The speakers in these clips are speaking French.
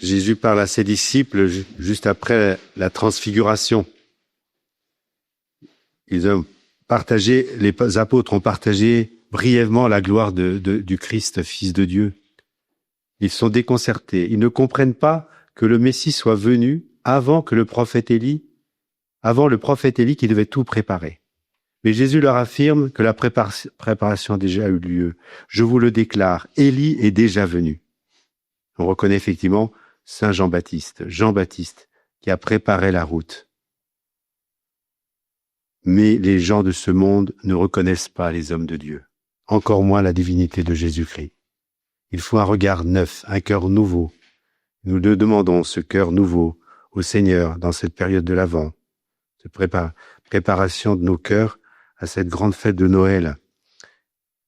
Jésus parle à ses disciples juste après la transfiguration. Les apôtres ont partagé brièvement la gloire du Christ, Fils de Dieu. Ils sont déconcertés. Ils ne comprennent pas que le Messie soit venu avant le prophète Élie qui devait tout préparer. Mais Jésus leur affirme que la préparation a déjà eu lieu. Je vous le déclare, Élie est déjà venu. On reconnaît effectivement Saint Jean-Baptiste, qui a préparé la route. Mais les gens de ce monde ne reconnaissent pas les hommes de Dieu, encore moins la divinité de Jésus-Christ. Il faut un regard neuf, un cœur nouveau. Nous le demandons, ce cœur nouveau, au Seigneur dans cette période de l'Avent, cette préparation de nos cœurs à cette grande fête de Noël,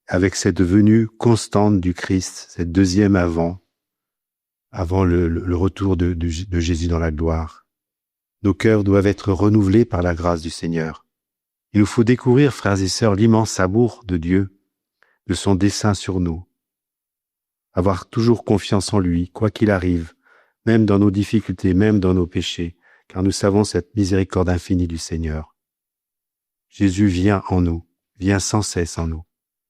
avec cette venue constante du Christ, cette deuxième avant le retour de Jésus dans la gloire. Nos cœurs doivent être renouvelés par la grâce du Seigneur. Il nous faut découvrir, frères et sœurs, l'immense amour de Dieu, de son dessein sur nous. Avoir toujours confiance en lui, quoi qu'il arrive, même dans nos difficultés, même dans nos péchés, car nous savons cette miséricorde infinie du Seigneur. Jésus vient en nous, vient sans cesse en nous.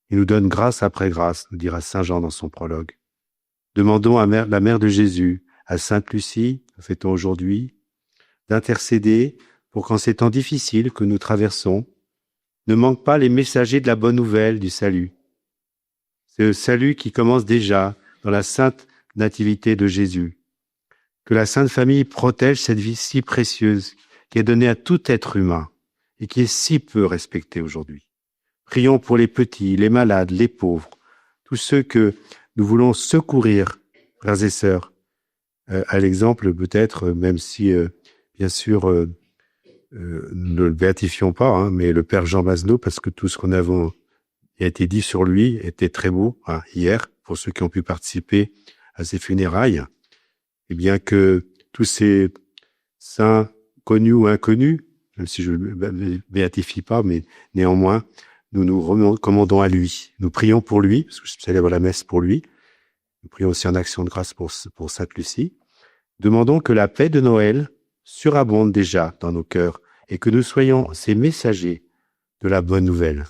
Il nous donne grâce après grâce, nous dira Saint Jean dans son prologue. Demandons à la mère de Jésus, à Sainte Lucie, que fait-on aujourd'hui, d'intercéder pour qu'en ces temps difficiles que nous traversons, ne manquent pas les messagers de la bonne nouvelle du salut. C'est le salut qui commence déjà dans la sainte nativité de Jésus. Que la Sainte Famille protège cette vie si précieuse qui est donnée à tout être humain et qui est si peu respectée aujourd'hui. Prions pour les petits, les malades, les pauvres, tous ceux que nous voulons secourir, frères et sœurs, à l'exemple peut-être, même si, bien sûr, ne le béatifions pas, mais le Père Jean Masneau, parce que tout ce qu'on a été dit sur lui était très beau hier, pour ceux qui ont pu participer à ses funérailles, et bien que tous ces saints connus ou inconnus, même si je ne le béatifie pas, mais néanmoins, nous nous recommandons à lui. Nous prions pour lui, parce que je célèbre la messe pour lui. Nous prions aussi en action de grâce pour Sainte Lucie. Demandons que la paix de Noël surabonde déjà dans nos cœurs et que nous soyons ces messagers de la bonne nouvelle.